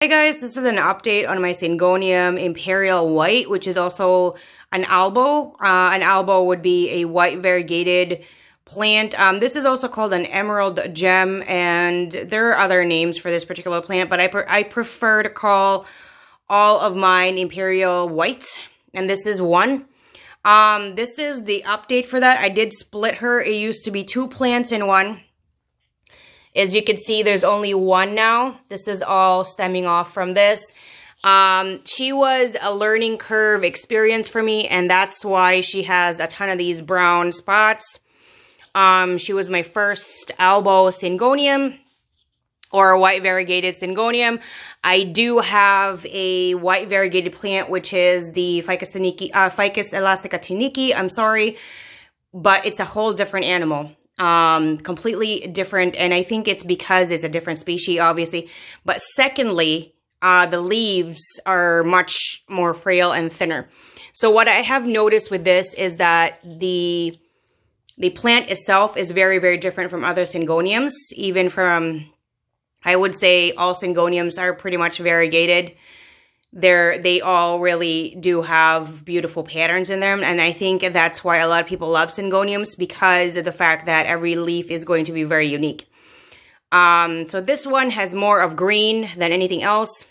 Hey guys, this is an update on my Syngonium Imperial White, which is also an Albo. An Albo would be a white variegated plant. This is also called an emerald gem, and there are other names for this particular plant, but I prefer to call all of mine Imperial White, and this is one. This is the update for that. I did split her. It used to be 2 plants in one. As you can see, there's only one now. This is all stemming off from this. She was a learning curve experience for me, and that's why she has a ton of these brown spots. She was my first Albo Syngonium, or a white variegated Syngonium. I do have a white variegated plant, which is the Ficus elastica tiniki. I'm sorry, but it's a whole different animal. Completely different, and I think it's because it's a different species, obviously. But secondly, the leaves are much more frail and thinner. So what I have noticed with this is that the plant itself is very, very different from other Syngoniums. Even from, I would say all Syngoniums are pretty much variegated. They all really do have beautiful patterns in them, and I think that's why a lot of people love Syngoniums, because of the fact that every leaf is going to be very unique. So this one has more of green than anything else.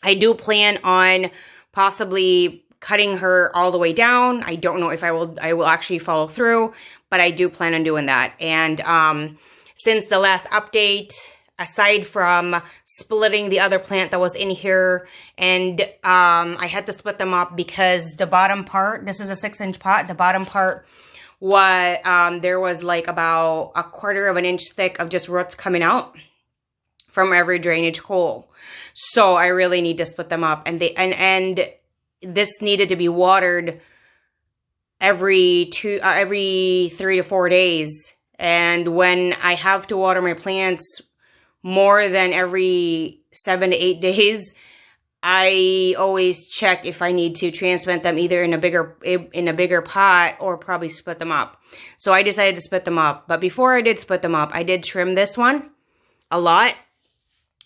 I do plan on possibly cutting her all the way down. I don't know if I will actually follow through, but I do plan on doing that. And since the last update, aside from splitting the other plant that was in here, and I had to split them up because the bottom part, this is a 6-inch pot, the bottom part, there was like about 1/4 of an inch thick of just roots coming out from every drainage hole. So I really need to split them up, and this needed to be watered every 3 to 4 days. And when I have to water my plants more than every 7 to 8 days, I always check if I need to transplant them either in a bigger pot or probably split them up. So I decided to split them up. But before I did split them up, I did trim this one a lot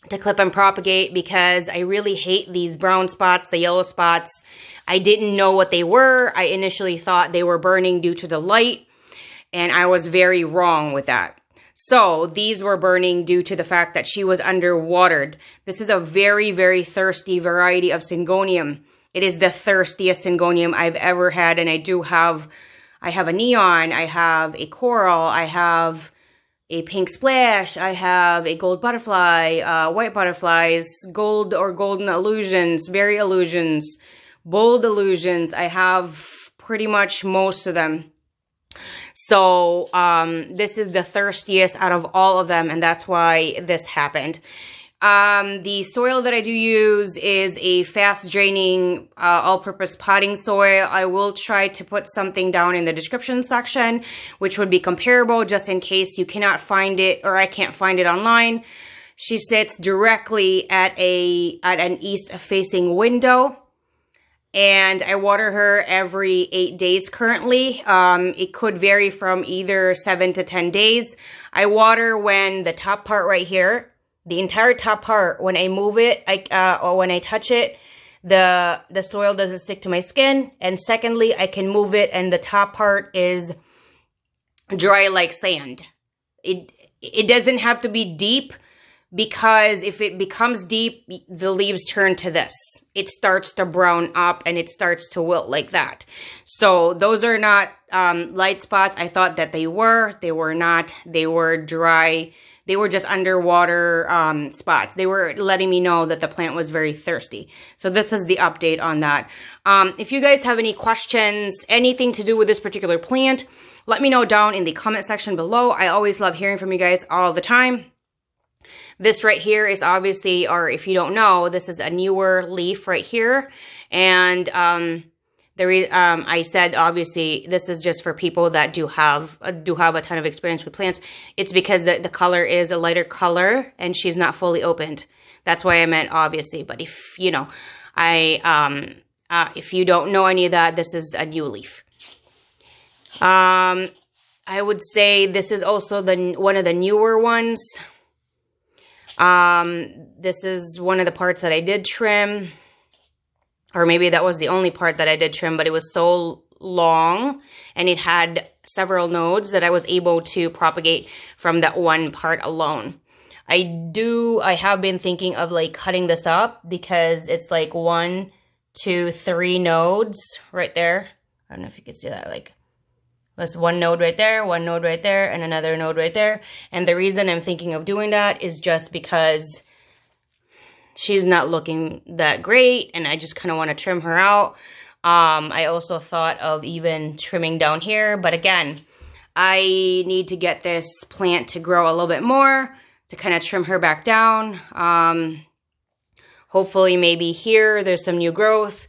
to clip and propagate, because I really hate these brown spots, the yellow spots. I didn't know what they were. I initially thought they were burning due to the light, and I was very wrong with that. So these were burning due to the fact that she was underwatered. This is a very, very thirsty variety of Syngonium. It is the thirstiest Syngonium I've ever had, and I have a neon, I have a coral, I have a pink splash, I have a gold butterfly, white butterflies, gold or golden illusions, berry illusions, bold illusions. I have pretty much most of them. So this is the thirstiest out of all of them, and that's why this happened. The soil that I do use is a fast draining all-purpose potting soil. I will try to put something down in the description section, which would be comparable, just in case you cannot find it, or I can't find it online. She sits directly at an east-facing window, and I water her every 8 days currently. It could vary from either 7 to 10 days. I water when the top part right here, the entire top part, when I move it, or when I touch it, the soil doesn't stick to my skin. And secondly, I can move it and the top part is dry like sand. It doesn't have to be deep, because if it becomes deep, the leaves turn to this. It starts to brown up and it starts to wilt like that. So those are not light spots. I thought that they were. They were not. They were dry. They were just underwater spots. They were letting me know that the plant was very thirsty. So this is the update on that. If you guys have any questions, anything to do with this particular plant, let me know down in the comment section below. I always love hearing from you guys all the time. This right here is obviously, or if you don't know, this is a newer leaf right here. And I said, obviously, this is just for people that do have a ton of experience with plants. It's because the color is a lighter color and she's not fully opened. That's why I meant obviously. But if, you know, if you don't know any of that, this is a new leaf. I would say this is also one of the newer ones. This is one of the parts that I did trim, or maybe that was the only part that I did trim, but it was so long and it had several nodes that I was able to propagate from that one part alone. I have been thinking of like cutting this up because it's like 1, 2, 3 nodes right there. I don't know if you can see that, like there's one node right there, one node right there, and another node right there. And the reason I'm thinking of doing that is just because she's not looking that great and I just kind of want to trim her out. I also thought of even trimming down here, but again, I need to get this plant to grow a little bit more to kind of trim her back down. Hopefully maybe here there's some new growth,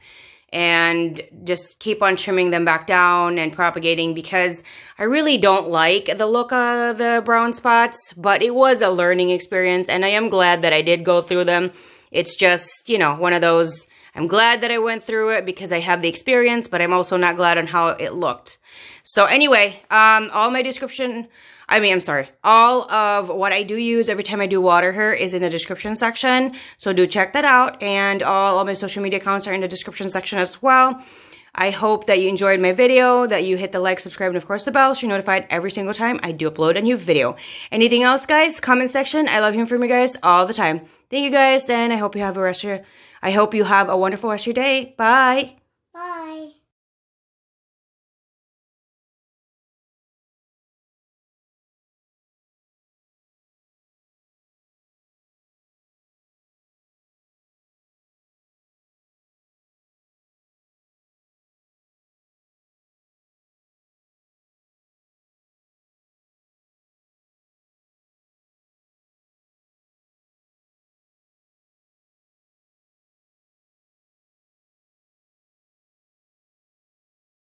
and just keep on trimming them back down and propagating, because I really don't like the look of the brown spots, but it was a learning experience and I am glad that I did go through them. It's just, you know, one of those, I'm glad that I went through it because I have the experience, but I'm also not glad on how it looked. So anyway, all of what I do use every time I do water her is in the description section. So do check that out. And all my social media accounts are in the description section as well. I hope that you enjoyed my video, that you hit the like, subscribe, and of course the bell so you're notified every single time I do upload a new video. Anything else, guys? Comment section. I love hearing from you guys all the time. Thank you guys, and I hope you have a wonderful rest of your day. Bye.